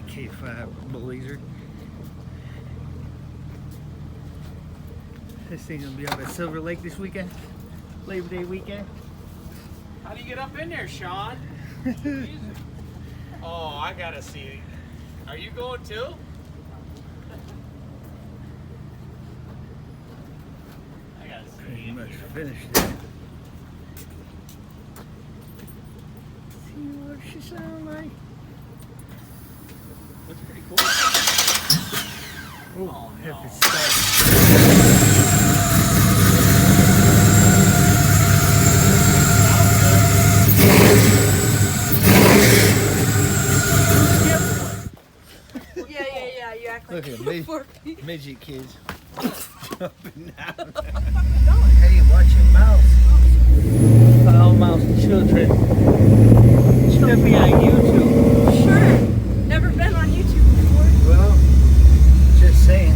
K5 Blazer. This thing's gonna be up at Silver Lake this weekend, Labor Day weekend. How do you get up in there, Sean? Oh, I gotta see. Are you going too? I gotta see. Pretty much finished it. See what she sound like. Looks pretty cool. Oh, no. if it starts. Yeah. You act like Look you're at 4 midget kids jumping down. going. Hey, watch your mouth. Foul mouth children. Should be on YouTube. Sure. Never been on YouTube before. Well, just saying.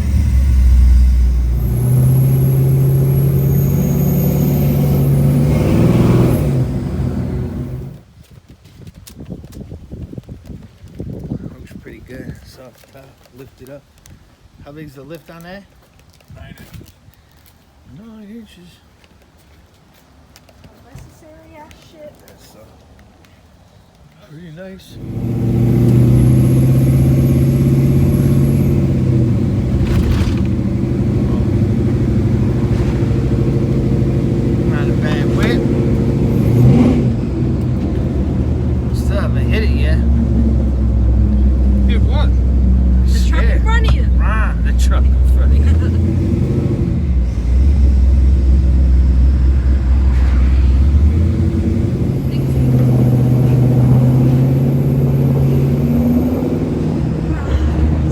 Looks pretty good. Soft top. Lift it up. How big's the lift on that? 9 inches. 9 inches. Unnecessary ass shit. That's pretty nice. Not a bad whip. Still haven't hit it yet. Hit what? The truck in front of you. Ah, the truck in front of you.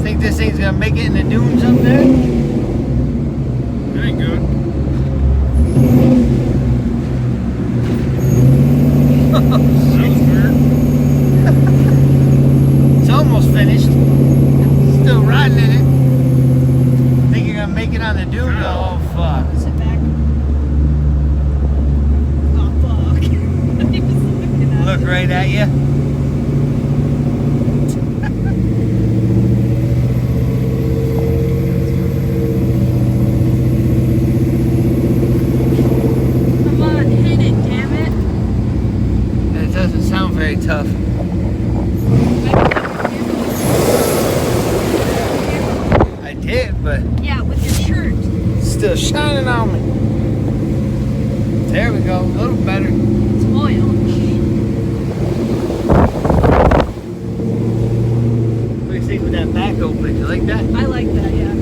Think this thing's gonna make it in the dunes up there? It ain't good. It's almost finished. Still riding in it. Think you're gonna make it on the dunes? Oh fuck. Sit back. Oh, fuck. He was looking at Look it. right at you. Come on, hit it, damn it. That doesn't sound very tough. I did, but Yeah, with your shirt. it's still shining on me. There we go, a little better. It's oil. What do you think with that back open? You like that? I like that, yeah.